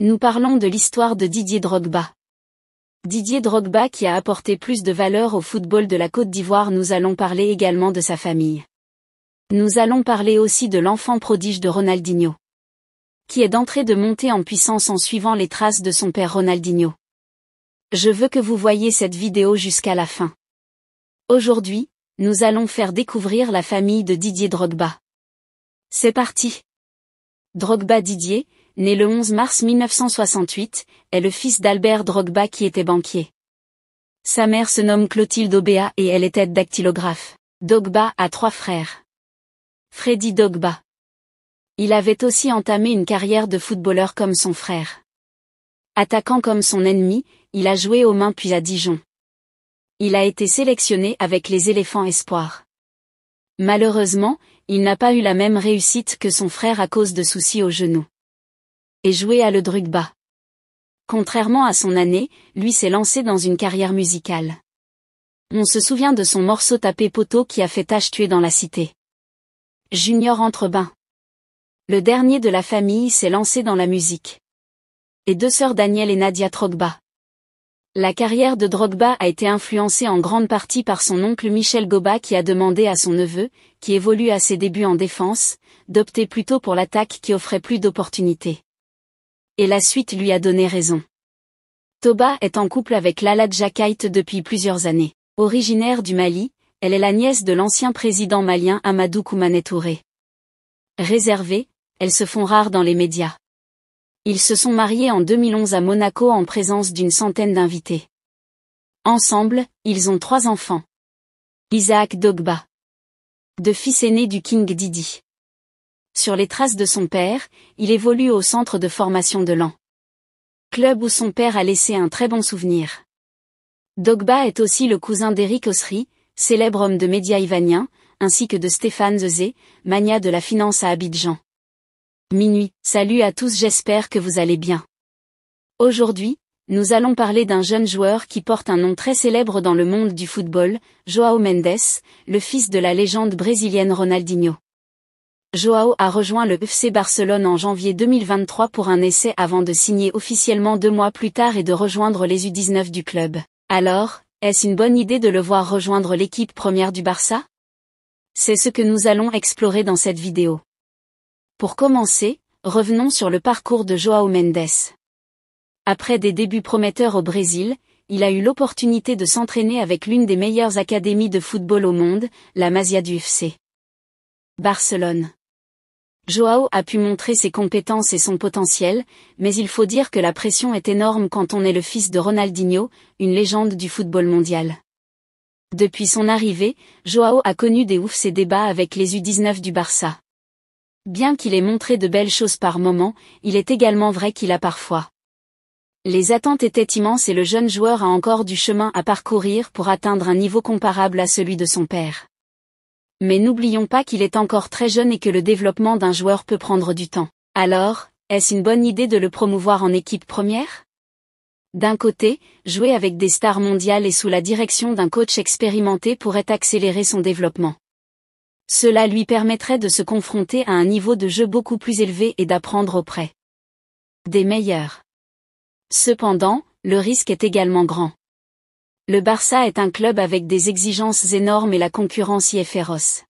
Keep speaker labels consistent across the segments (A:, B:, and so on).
A: Nous parlons de l'histoire de Didier Drogba. Didier Drogba qui a apporté plus de valeur au football de la Côte d'Ivoire. Nous allons parler également de sa famille. Nous allons parler aussi de l'enfant prodige de Ronaldinho, qui est d'entrée de montée en puissance en suivant les traces de son père Ronaldinho. Je veux que vous voyiez cette vidéo jusqu'à la fin. Aujourd'hui, nous allons faire découvrir la famille de Didier Drogba. C'est parti. Drogba Didier, né le 11 mars 1968, est le fils d'Albert Drogba qui était banquier. Sa mère se nomme Clotilde Obéa et elle était dactylographe. Drogba a 3 frères. Freddy Drogba. Il avait aussi entamé une carrière de footballeur comme son frère. Attaquant comme son ennemi, il a joué aux Mains puis à Dijon. Il a été sélectionné avec les Éléphants Espoirs. Malheureusement, il n'a pas eu la même réussite que son frère à cause de soucis au genou. Et joué à le Drogba. Contrairement à son année, lui s'est lancé dans une carrière musicale. On se souvient de son morceau Tapé poteau qui a fait tache tuer dans la cité. Junior Entrebain. Le dernier de la famille s'est lancé dans la musique. Et 2 sœurs Danielle et Nadia Drogba. La carrière de Drogba a été influencée en grande partie par son oncle Michel Goba qui a demandé à son neveu, qui évolue à ses débuts en défense, d'opter plutôt pour l'attaque qui offrait plus d'opportunités. Et la suite lui a donné raison. Toba est en couple avec Lala Djakaït depuis plusieurs années. Originaire du Mali, elle est la nièce de l'ancien président malien Amadou Koumané Touré. Réservées, elles se font rares dans les médias. Ils se sont mariés en 2011 à Monaco en présence d'une centaine d'invités. Ensemble, ils ont 3 enfants. Isaac Drogba. 2 fils aînés du King Didi. Sur les traces de son père, il évolue au centre de formation de Lens. Club où son père a laissé un très bon souvenir. Drogba est aussi le cousin d'Eric Ossery, célèbre homme de médias ivoirien, ainsi que de Stéphane Zezé, magnat de la finance à Abidjan. Minuit, salut à tous, j'espère que vous allez bien. Aujourd'hui, nous allons parler d'un jeune joueur qui porte un nom très célèbre dans le monde du football, João Mendes, le fils de la légende brésilienne Ronaldinho. João a rejoint le FC Barcelone en janvier 2023 pour un essai avant de signer officiellement 2 mois plus tard et de rejoindre les U19 du club. Alors, est-ce une bonne idée de le voir rejoindre l'équipe première du Barça? C'est ce que nous allons explorer dans cette vidéo. Pour commencer, revenons sur le parcours de João Mendes. Après des débuts prometteurs au Brésil, il a eu l'opportunité de s'entraîner avec l'une des meilleures académies de football au monde, la Masia du FC Barcelone. João a pu montrer ses compétences et son potentiel, mais il faut dire que la pression est énorme quand on est le fils de Ronaldinho, une légende du football mondial. Depuis son arrivée, João a connu des hauts et des bas avec les U19 du Barça. Bien qu'il ait montré de belles choses par moments, il est également vrai qu'il a parfois. Les attentes étaient immenses et le jeune joueur a encore du chemin à parcourir pour atteindre un niveau comparable à celui de son père. Mais n'oublions pas qu'il est encore très jeune et que le développement d'un joueur peut prendre du temps. Alors, est-ce une bonne idée de le promouvoir en équipe première? D'un côté, jouer avec des stars mondiales et sous la direction d'un coach expérimenté pourrait accélérer son développement. Cela lui permettrait de se confronter à un niveau de jeu beaucoup plus élevé et d'apprendre auprès des meilleurs. Cependant, le risque est également grand. Le Barça est un club avec des exigences énormes et la concurrence y est féroce.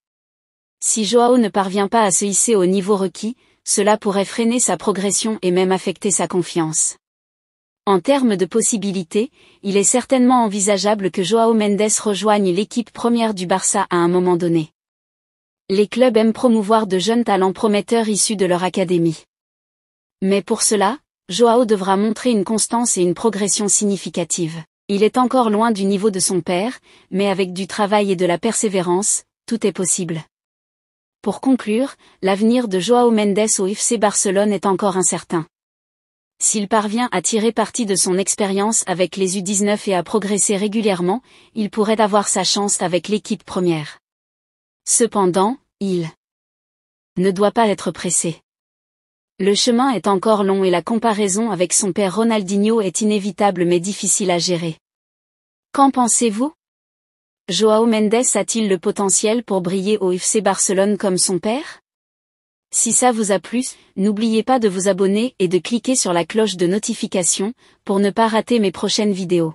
A: Si João ne parvient pas à se hisser au niveau requis, cela pourrait freiner sa progression et même affecter sa confiance. En termes de possibilités, il est certainement envisageable que João Mendes rejoigne l'équipe première du Barça à un moment donné. Les clubs aiment promouvoir de jeunes talents prometteurs issus de leur académie. Mais pour cela, João devra montrer une constance et une progression significative. Il est encore loin du niveau de son père, mais avec du travail et de la persévérance, tout est possible. Pour conclure, l'avenir de João Mendes au FC Barcelone est encore incertain. S'il parvient à tirer parti de son expérience avec les U19 et à progresser régulièrement, il pourrait avoir sa chance avec l'équipe première. Cependant, il ne doit pas être pressé. Le chemin est encore long et la comparaison avec son père Ronaldinho est inévitable mais difficile à gérer. Qu'en pensez-vous? João Mendes a-t-il le potentiel pour briller au FC Barcelone comme son père? Si ça vous a plu, n'oubliez pas de vous abonner et de cliquer sur la cloche de notification, pour ne pas rater mes prochaines vidéos.